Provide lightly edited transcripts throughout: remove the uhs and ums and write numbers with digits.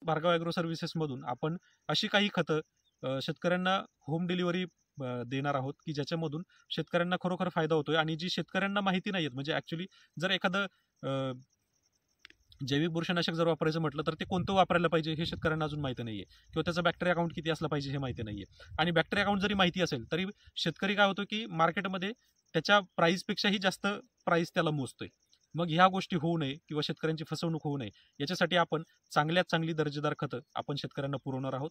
Bhargava agro सर्व्हिसेसमधून आपण अशी काही खतं शेतकऱ्यांना होम डिलिव्हरी देणार आहोत की ज्याच्यामधून शेतकऱ्यांना खरोखर फायदा होतोय आणि जी शेतकऱ्यांना माहिती नाहीयेत, म्हणजे ऍक्च्युली जर एखादं जैविक बुरशीनाशक जर वापरायचं म्हटलं तर ते कोणतं वापरायला पाहिजे हे शेतकऱ्यांना अजून माहिती नाहीये, किंवा त्याचं बॅक्टेरिया अकाउंट किती असलं पाहिजे हे माहिती नाहीये. आणि बॅक्टेरिया अकाउंट जरी माहिती असेल तरी शेतकरी काय होतो की मार्केटमध्ये त्याच्या प्राइसपेक्षाही जास्त प्राइस त्याला मोजतोय. मग ह्या गोष्टी होऊ नये किंवा शेतकऱ्यांची फसवणूक होऊ नये याच्यासाठी आपण चांगल्यात चांगली दर्जेदार खतं आपण शेतकऱ्यांना पुरवणार आहोत.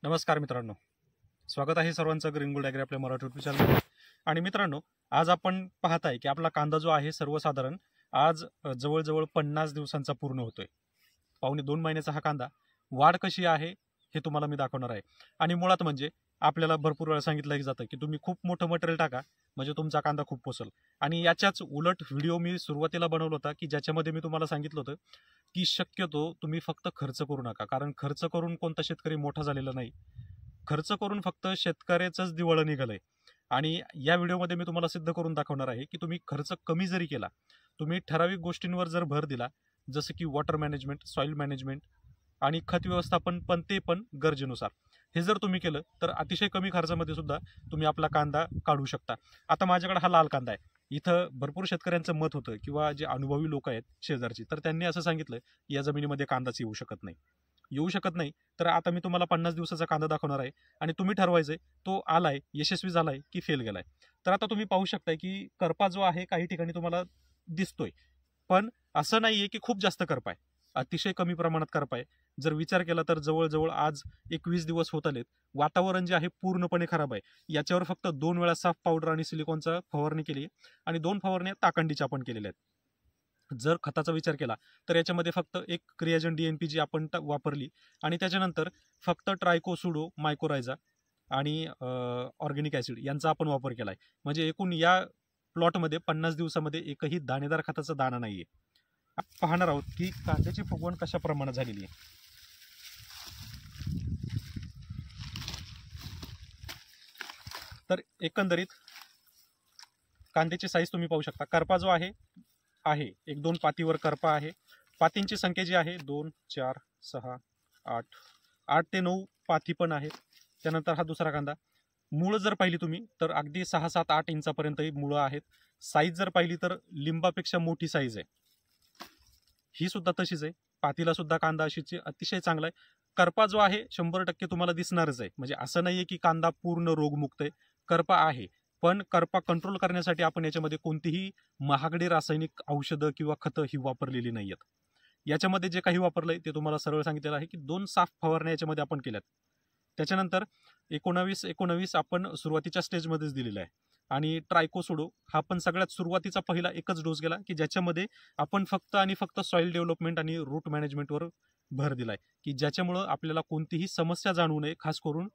नमस्कार मित्रांनो, स्वागत आहे सर्वांचं ग्रीन गोल्ड ॲग्री आपल्या मराठी यूट्यूब चॅनलवर. आणि मित्रांनो, आज आपण पाहताय की आपला कांदा जो आहे सर्वसाधारण आज जवळजवळ 50 दिवसांचा पूर्ण होतोय. 1.5-2 महिन्याचा हा कांदा. वाढ कशी आहे हे तुम्हाला मी दाखवणार आहे. आणि मुळात म्हणजे आपल्याला भरपूर वेळा सांगितलं जातं की तुम्ही खूप मोठं मटेरियल टाका म्हणजे तुमचा कांदा खूप पोसेल. आणि याच्याच उलट व्हिडिओ मी सुरुवातीला बनवला होता की ज्याच्यामध्ये मी तुम्हाला सांगितलं होतं की शक्यतो तुम्ही फक्त खर्च करू नका, कारण खर्च करून कोणता शेतकरी मोठा झालेला नाही. खर्च करून फक्त शेतकऱ्याचंच दिवाळं निघालंय. आणि या व्हिडिओमध्ये मी तुम्हाला सिद्ध करून दाखवणार आहे की तुम्ही खर्च कमी जरी केला, तुम्ही ठराविक गोष्टींवर जर भर दिला, जसं की वॉटर मॅनेजमेंट, सॉइल मॅनेजमेंट आणि खत व्यवस्थापन, पण ते पण गरजेनुसार, हे जर तुम्ही केलं तर अतिशय कमी खर्चामध्ये सुद्धा तुम्ही आपला कांदा काढू शकता. आता माझ्याकडे हा लाल कांदा आहे. इथं भरपूर शेतकऱ्यांचं मत होतं किंवा जे अनुभवी लोक आहेत शेजारची, तर त्यांनी असं सांगितलं या जमिनीमध्ये कांदाच येऊ शकत नाही. तर आता मी तुम्हाला 50 दिवसाचा कांदा दाखवणार आहे आणि तुम्ही ठरवायचंय तो आलाय, यशस्वी झालाय की फेल गेलाय. तर आता तुम्ही पाहू शकताय की करपा जो आहे काही ठिकाणी तुम्हाला दिसतोय, पण असं नाहीये की खूप जास्त करपा आहे, अतिशय कमी प्रमाणात करपा आहे. जर विचार केला तर जवळजवळ आज 21 दिवस होत आलेत. वातावरण जे आहे पूर्णपणे खराब आहे. याच्यावर फक्त 2 वेळा साफ पावडर आणि सिलिकॉनचा फवारणी केली आणि 2 फवारण्या ताकंडीच्या आपण केलेल्या आहेत. जर खताचा विचार केला तर याच्यामध्ये फक्त एक क्रियाजन DNP जी आपण वापरली आणि त्याच्यानंतर फक्त ट्रायकोसुडो, मायकोरायझा आणि ऑर्गॅनिक ऍसिड यांचा आपण वापर केलाय. म्हणजे एकूण या प्लॉटमध्ये 50 दिवसामध्ये एकही दाणेदार खताचा दाणा नाहीये. पाहणार आहोत की कांद्याची फुगवण कशा प्रमाणात झालेली आहे. तर एकंदरीत कांद्याची साईज तुम्ही पाहू शकता. करपा जो आहे 1-2 पातीवर करपा आहे. पातींची संख्या जी आहे 2, 4, 6, 8 ते 9 पाती पण आहेत. त्यानंतर हा दुसरा कांदा. मुळं जर पाहिली तुम्ही तर अगदी 6, 7, 8 इंचापर्यंतही मुळं आहेत. साईज जर पाहिली तर लिंबापेक्षा मोठी साईज आहे. ही सुद्धा तशीच आहे. पातीला सुद्धा कांदा अशीच अतिशय चांगला आहे. करपा जो आहे 100% तुम्हाला दिसणारच आहे. म्हणजे असं नाहीये की कांदा पूर्ण रोगमुक्त आहे. करपा आहे, पण करपा कंट्रोल करण्यासाठी आपण याच्यामध्ये कोणतीही महागडी रासायनिक औषधं किंवा खतं ही वापरलेली नाहीयेत. याच्यामध्ये जे काही वापरलंय ते तुम्हाला सरळ सांगितलेलं आहे की 2 साफ फवारण्या याच्यामध्ये आपण केल्यात. त्याच्यानंतर 19 आपण सुरुवातीच्या स्टेजमध्येच दिलेला आहे. आणि ट्रायकोसुडो हा पण सगळ्यात सुरुवातीचा पहिला एकच डोस गेला की ज्याच्यामध्ये आपण फक्त आणि फक्त सॉइल डेव्हलपमेंट आणि रूट मॅनेजमेंटवर भर दिलाय की ज्याच्यामुळं आपल्याला कोणतीही समस्या जाणवू नये, खास करून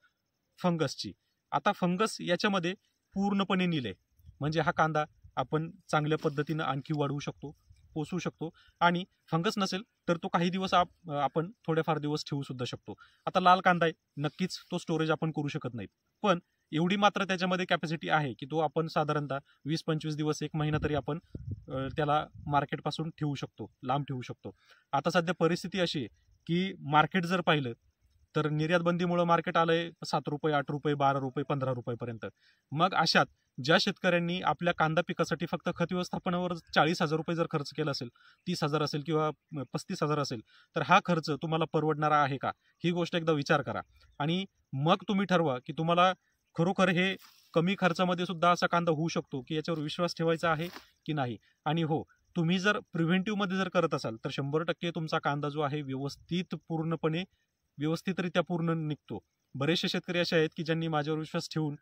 फंगसची. आता फंगस याच्यामध्ये पूर्णपणे निले, म्हणजे हा कांदा आपण चांगल्या पद्धतीनं आणखी वाढवू शकतो, पोसू शकतो. आणि फंगस नसेल तर तो काही दिवस आपण थोडेफार दिवस ठेवू सुद्धा शकतो. आता लाल कांदा आहे, नक्कीच तो स्टोरेज आपण करू शकत नाही, पण एवढी मात्र त्याच्यामध्ये कॅपॅसिटी आहे की तो आपण साधारणतः 20-25 दिवस, 1 महिना तरी आपण त्याला मार्केटपासून ठेवू शकतो, लांब ठेवू शकतो. आता सध्या परिस्थिती अशी आहे की मार्केट जर पाहिलं तर निर्यात बंदीमुळे मार्केट आलंय 7 रुपये, 8 रुपये, 12 रुपये, 15 रुपयेपर्यंत. मग अशात ज्या शेतकऱ्यांनी आपल्या कांदा पिकासाठी फक्त खत व्यवस्थापनावर 40,000 रुपये जर खर्च केला असेल, 30,000 असेल किंवा 35,000 असेल, तर हा खर्च तुम्हाला परवडणारा आहे का, ही गोष्ट एकदा विचार करा. आणि मग तुम्ही ठरवा की तुम्हाला खरोखर हे कमी खर्चामध्ये सुद्धा असा कांदा होऊ शकतो की याच्यावर विश्वास ठेवायचा आहे की नाही. आणि हो, तुम्ही जर प्रिव्हेंटिव्ह मध्ये जर करत असाल तर 100% तुमचा कांदा जो आहे व्यवस्थितरित्या पूर्ण निघतो. बरेचसे शेतकरी असे आहेत की ज्यांनी माझ्यावर विश्वास ठेवून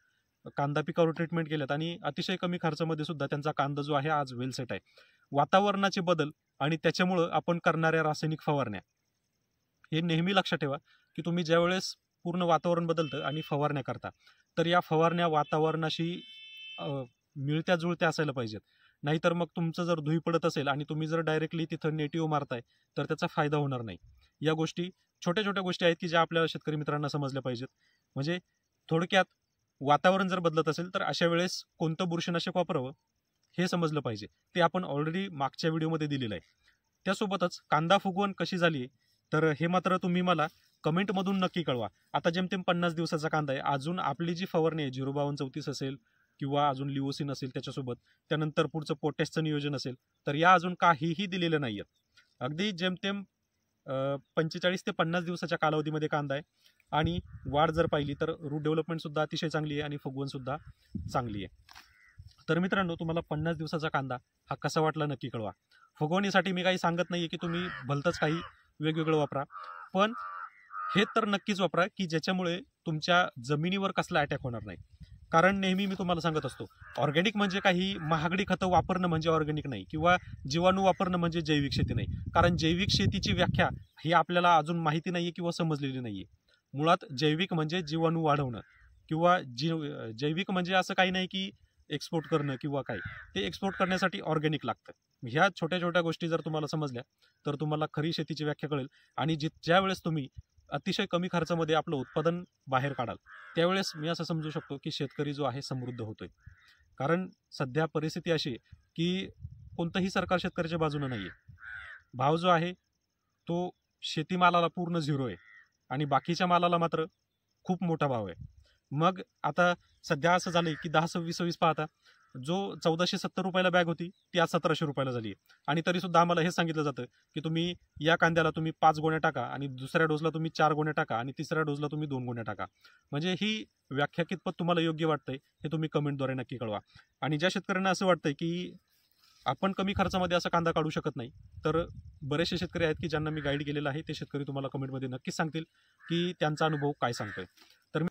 कांदा पिकावर ट्रीटमेंट केल्यात आणि अतिशय कमी खर्चामध्ये सुद्धा त्यांचा कांदा जो आहे आज वेल सेट आहे. वातावरणाचे बदल आणि त्याच्यामुळं आपण करणाऱ्या रासायनिक फवारण्या, हे नेहमी लक्षात ठेवा की तुम्ही ज्यावेळेस पूर्ण वातावरण बदलतं आणि फवारण्या करता तर या फवारण्या वातावरणाशी मिळत्या जुळत्या असायला पाहिजेत. नाहीतर मग तुमचं जर धुई पडत असेल आणि तुम्ही जर डायरेक्टली तिथं नेटिव्ह मारताय तर त्याचा फायदा होणार नाही. या गोष्टी छोट्या छोट्या गोष्टी आहेत की ज्या आपल्या शेतकरी मित्रांना समजल्या पाहिजेत. म्हणजे थोडक्यात वातावरण जर बदलत असेल तर अशा वेळेस कोणतं बुरशीनाशक वापरावं हे समजलं पाहिजे. ते आपण ऑलरेडी मागच्या व्हिडिओमध्ये दिलेलं आहे. त्यासोबतच कांदा फुगवण कशी झाली तर हे मात्र तुम्ही मला कमेंटमधून नक्की कळवा. आता जेमतेम 50 दिवसाचा कांदा आहे, अजून आपली जी फवारणी आहे 05234 असेल किंवा अजून लिओसिन असेल त्याच्यासोबत, त्यानंतर पुढचं पोटॅशचं नियोजन असेल, तर या अजून काहीही दिलेलं नाहीये. अगदी जेमतेम 45 ते 50 दिवसाच्या कालावधीमध्ये कांदा आहे आणि वाढ जर पाहिली तर रूट डेव्हलपमेंट सुद्धा अतिशय चांगली आहे आणि फुगवण सुद्धा चांगली आहे. तर मित्रांनो, तुम्हाला 50 दिवसाचा कांदा हा कसा वाटला नक्की कळवा. फुगवणीसाठी मी काही सांगत नाहीये की तुम्ही भलतंच काही वेगवेगळं वापरा, पण हे तर नक्कीच वापरा की ज्याच्यामुळे तुमच्या जमिनीवर कसला अटॅक होणार नाही. कारण नेहमी मी तुम्हाला सांगत असतो, ऑर्गॅनिक म्हणजे काही महागडी खतं वापरणं म्हणजे ऑर्गॅनिक नाही, किंवा जीवाणू वापरणं म्हणजे जैविक शेती नाही. कारण जैविक शेतीची व्याख्या ही आपल्याला अजून माहिती नाहीये किंवा समजलेली नाहीये. मुळात जैविक म्हणजे जीवाणू वाढवणं, किंवा जैविक म्हणजे असं काही नाही की एक्सपोर्ट करणं किंवा काय. ते एक्सपोर्ट करण्यासाठी ऑर्गॅनिक लागतं. ह्या छोट्या छोट्या गोष्टी जर तुम्हाला समजल्या तर तुम्हाला खरी शेतीची व्याख्या कळेल. आणि ज्या वेळेस तुम्ही अतिशय कमी खर्चामध्ये आपलं उत्पादन बाहेर काढाल त्यावेळेस मी असं समजू शकतो की शेतकरी जो आहे समृद्ध होतोय. कारण सध्या परिस्थिती अशी की कोणतंही सरकार शेतकऱ्याच्या बाजूने नाहीये. भाव जो आहे तो शेतीमालाला पूर्ण झिरो आहे आणि बाकीच्या मालाला मात्र खूप मोठा भाव आहे. मग आता सध्या असं झालंय की 10-26 पाहता, जो 1470 रुपयाला बॅग होती ती आज 1700 रुपयाला झाली. आणि तरी सुद्धा आम्हाला हे सांगितलं जातं की तुम्ही या कांद्याला तुम्ही 5 गोण्या टाका आणि दुसऱ्या डोसला तुम्ही 4 गोण्या टाका आणि तिसऱ्या डोसला तुम्ही 2 गोण्या टाका. म्हणजे ही व्याख्या कितपत तुम्हाला योग्य वाटतंय हे तुम्ही कमेंटद्वारे नक्की कळवा. आणि ज्या शेतकऱ्यांना असं वाटतंय की आपण कमी खर्चामध्ये असा कांदा काढू शकत नाही, तर बरेचसे शेतकरी आहेत की ज्यांना मी गाईड केलेलं आहे, ते शेतकरी तुम्हाला कमेंटमध्ये नक्कीच सांगतील की त्यांचा अनुभव काय सांगतोय. तर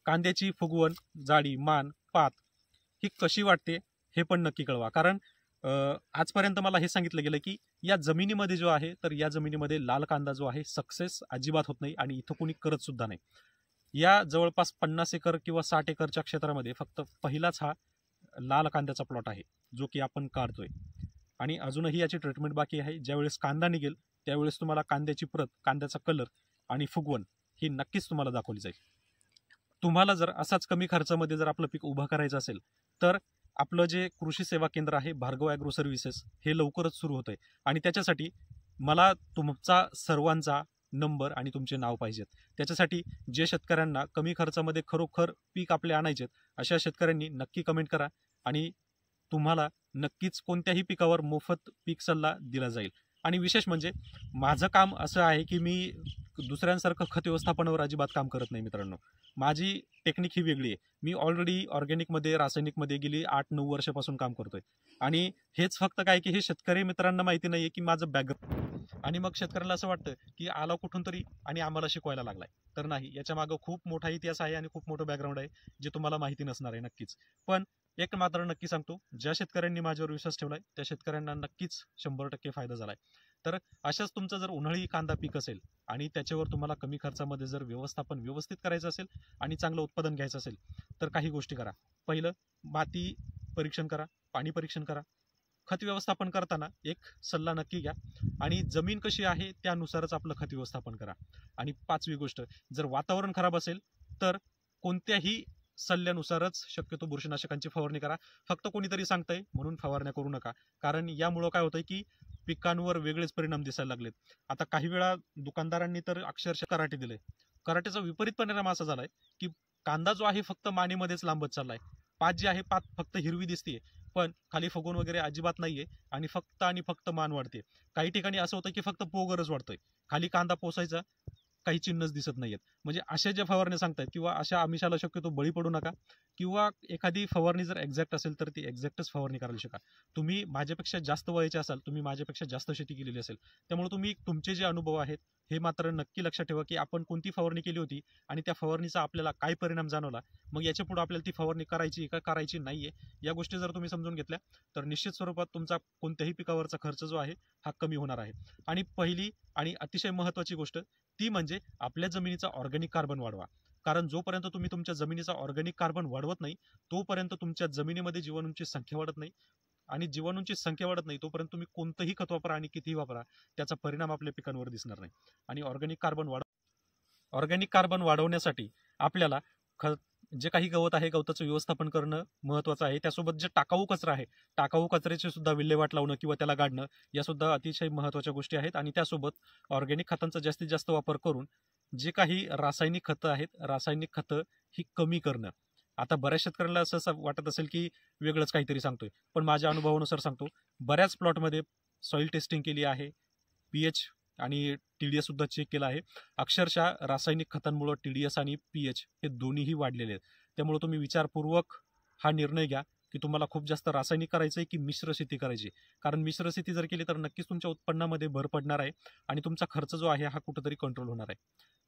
कांद्याची फुगवण, जाडी, मान, पात ही कशी वाटते हे पण नक्की कळवा. कारण आजपर्यंत मला हे सांगितलं गेलं की या जमिनीमध्ये जो आहे तर या जमिनीमध्ये लाल कांदा जो आहे सक्सेस अजिबात होत नाही आणि इथं कोणी करत सुद्धा नाही. या जवळपास 50 एकर किंवा 60 एकरच्या क्षेत्रामध्ये फक्त पहिलाच हा लाल कांद्याचा प्लॉट आहे जो की आपण काढतोय. आणि अजूनही याची ट्रीटमेंट बाकी आहे. ज्यावेळेस कांदा निघेल त्यावेळेस तुम्हाला कांद्याची प्रत, कांद्याचा कलर आणि फुगवण ही नक्कीच तुम्हाला दाखवली जाईल. तुम्हाला जर असाच कमी खर्चामध्ये जर आपलं पीक उभं करायचं असेल तर आपलं जे कृषी सेवा केंद्र आहे भार्गव ॲग्रो सर्व्हिसेस हे लवकरच सुरू होत आहे. आणि त्याच्यासाठी मला तुमचा सर्वांचा नंबर आणि तुमचे नाव पाहिजेत. त्याच्यासाठी जे शेतकऱ्यांना कमी खर्चामध्ये खरोखर पीक आपले आणायचेत अशा शेतकऱ्यांनी नक्की कमेंट करा आणि तुम्हाला नक्कीच कोणत्याही पिकावर मोफत पीक सल्ला दिला जाईल. आणि विशेष म्हणजे माझं काम असं आहे की मी दुसऱ्यांसारखं खत व्यवस्थापनावर अजिबात काम करत नाही मित्रांनो. माझी टेक्निक ही वेगळी आहे. मी ऑलरेडी ऑर्गॅनिकमध्ये, रासायनिकमध्ये गेली 8-9 वर्षापासून काम करतोय. आणि हेच फक्त काय की हे शेतकरी मित्रांना माहिती नाहीये की माझं बॅकग्राऊंड. आणि मग शेतकऱ्याला असं वाटतं की आला कुठून तरी आणि आम्हाला शिकवायला लागलाय. तर नाही, याच्या मागं खूप मोठा इतिहास आहे आणि खूप मोठं बॅकग्राऊंड आहे जे तुम्हाला माहिती नसणार आहे नक्कीच. पण एक मात्र नक्की सांगतो, ज्या शेतकऱ्यांनी माझ्यावर विश्वास ठेवलाय त्या शेतकऱ्यांना नक्कीच 100% फायदा झालाय. तर अशाच तुमचं जर उन्हाळी कांदा पीक असेल आणि त्याच्यावर तुम्हाला कमी खर्चामध्ये जर व्यवस्थापन व्यवस्थित करायचं असेल आणि चांगलं उत्पादन घ्यायचं असेल तर काही गोष्टी करा. पहिलं, माती परीक्षण करा, पाणी परीक्षण करा. खत व्यवस्थापन करताना एक सल्ला नक्की घ्या आणि जमीन कशी आहे त्यानुसारच आपलं खत व्यवस्थापन करा. आणि 5वी गोष्ट, जर वातावरण खराब असेल तर कोणत्याही सल्ल्यानुसारच शक्यतो बुरशीनाशकांची फवारणी करा. फक्त कोणीतरी सांगतंय म्हणून फवारण्या करू नका. कारण यामुळं काय होतंय की पिकांवर वेगळेच परिणाम दिसायला लागलेत. आता काही वेळा दुकानदारांनी तर अक्षरशः कराटे दिले. कराटेचा विपरीत परिणाम असा झालाय की कांदा जो आहे फक्त मानेमध्येच लांबत चाललाय. पात जी आहे पात फक्त हिरवी दिसतीये, पण खाली फुगवण वगैरे अजिबात नाहीये आणि फक्त मान वाढते. काही ठिकाणी असं होतं की फक्त पोगरच वाढतोय, खाली कांदा पोसायचा काही चिन्हच दिसत नाहीयेत. म्हणजे अशा ज्या फवारण्या सांगतायत किंवा अशा आमिषाला शक्यतो बळी पडू नका. किंवा एखादी फवारणी जर एक्झॅक्ट असेल तर ती एक्झॅक्टच फवारणी करायला शिका. तुम्ही माझ्यापेक्षा जास्त वयाचे असाल, तुम्ही माझ्यापेक्षा जास्त शेती केलेली असेल, त्यामुळे तुम्ही तुमचे जे अनुभव आहेत हे मात्र नक्की लक्षात ठेवा की आपण कोणती फवारणी केली होती आणि त्या फवारणीचा आपल्याला काय परिणाम जाणवला. मग याच्या पुढे आपल्याला ती फवारणी करायची का करायची नाहीये, या गोष्टी जर तुम्ही समजून घेतल्या तर निश्चित स्वरूपात तुमचा कोणत्याही पिकावरचा खर्च जो आहे हा कमी होणार आहे. आणि पहिली आणि अतिशय महत्त्वाची गोष्ट ती म्हणजे आपल्या जमिनीचा ऑर्गॅनिक कार्बन वाढवा. कारण जोपर्यंत तुम्ही तुमच्या जमिनीचा ऑर्गॅनिक कार्बन वाढवत नाही तोपर्यंत तुमच्या जमिनीमध्ये जीवाणूंची संख्या वाढत नाही. आणि जीवाणूंची संख्या वाढत नाही तोपर्यंत तुम्ही कोणतंही खत वापरा आणि कितीही वापरा, त्याचा परिणाम आपल्या पिकांवर दिसणार नाही. आणि ऑर्गॅनिक कार्बन वाढवण्यासाठी आपल्याला जे काही गवत आहे गवताचं व्यवस्थापन करणं महत्त्वाचं आहे. त्यासोबत जे टाकाऊ कचरा आहे, टाकाऊ कचऱ्याची सुद्धा विल्हेवाट लावणं किंवा त्याला गाडणं, या सुद्धा अतिशय महत्त्वाच्या गोष्टी आहेत. आणि त्यासोबत ऑर्गॅनिक खतांचा जास्तीत जास्त वापर करून जे काही रासायनिक खतं आहेत, रासायनिक खतं ही कमी करणं. आता बऱ्याच शेतकऱ्यांना असं वाटत असेल की वेगळंच काहीतरी सांगतोय, पण माझ्या अनुभवानुसार सांगतो, बऱ्याच प्लॉटमध्ये सॉइल टेस्टिंग केली आहे, पीएच आणि टीडीएस सुद्धा चेक केला आहे. अक्षरशः रासायनिक खतांमुळे टीडीएस आणि पीएच हे दोन्हीही वाढलेले आहेत. त्यामुळे तुम्ही विचारपूर्वक हा निर्णय घ्या की तुम्हाला खूप जास्त रासायनिक करायचं आहे की मिश्र शेती करायची. कारण मिश्र शेती जर केली तर नक्कीच तुमच्या उत्पन्नामध्ये भर पडणार आहे आणि तुमचा खर्च जो आहे हा कुठेतरी कंट्रोल होणार आहे.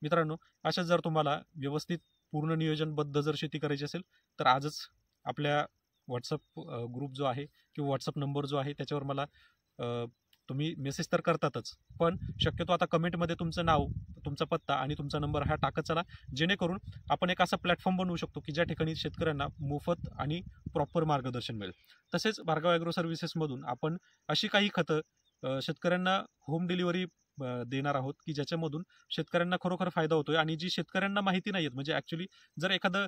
मित्रांनो, अशा जर तुम्हाला व्यवस्थित पूर्ण नियोजनबद्ध जर शेती करायची असेल तर आजच आपल्या व्हॉट्सअप ग्रुप जो आहे किंवा व्हॉट्सअप नंबर जो आहे त्याच्यावर मला तुम्ही मेसेज तर करतातच, पण शक्यतो आता कमेंटमध्ये तुमचं नाव, तुमचा पत्ता आणि तुमचा नंबर हा टाकत चला, जेणेकरून आपण एक असा प्लॅटफॉर्म बनवू शकतो की ज्या ठिकाणी शेतकऱ्यांना मोफत आणि प्रॉपर मार्गदर्शन मिळेल. तसेच भार्गव ॲग्रो सर्व्हिसेसमधून आपण अशी काही खतं शेतकऱ्यांना होम डिलिव्हरी देणार आहोत की ज्याच्यामधून शेतकऱ्यांना खरोखर फायदा होतोय. आणि जी शेतकऱ्यांना माहिती नाहीयेत, म्हणजे ऍक्च्युली जर एखादं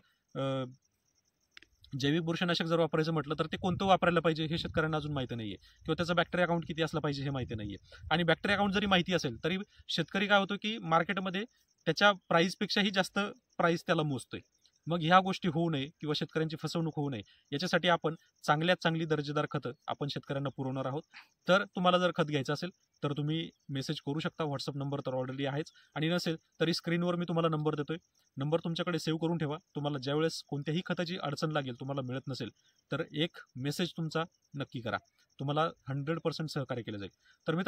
जैविक बुरशीनाशक जर वापरायचं म्हटलं तर ते कोणतं वापरायला पाहिजे हे शेतकऱ्यांना अजून माहिती नाहीये, किंवा त्याचं बॅक्टेरिया अकाउंट किती असलं पाहिजे हे माहिती नाहीये. आणि बॅक्टेरिया अकाउंट जरी माहिती असेल तरी शेतकरी काय होतो की मार्केटमध्ये त्याच्या प्राईसपेक्षाही जास्त प्राईस त्याला मोजतोय. मग ह्या गोष्टी होऊ नये किंवा शेतकऱ्यांची फसवणूक होऊ नये याच्यासाठी आपण चांगल्यात चांगली दर्जेदार खतं आपण शेतकऱ्यांना पुरवणार आहोत. तर तुम्हाला जर खत घ्यायचं असेल तर तुम्ही मेसेज करू शकता. व्हॉट्सअप नंबर तर ऑलरेडी आहेच, आणि नसेल तरी स्क्रीनवर मी तुम्हाला नंबर देतोय. नंबर तुमच्याकडे सेव्ह करून ठेवा. तुम्हाला ज्यावेळेस कोणत्याही खताची अडचण लागेल, तुम्हाला मिळत नसेल तर एक मेसेज तुमचा नक्की करा. तुम्हाला 100% सहकार्य केलं जाईल. तर मित्रांनो,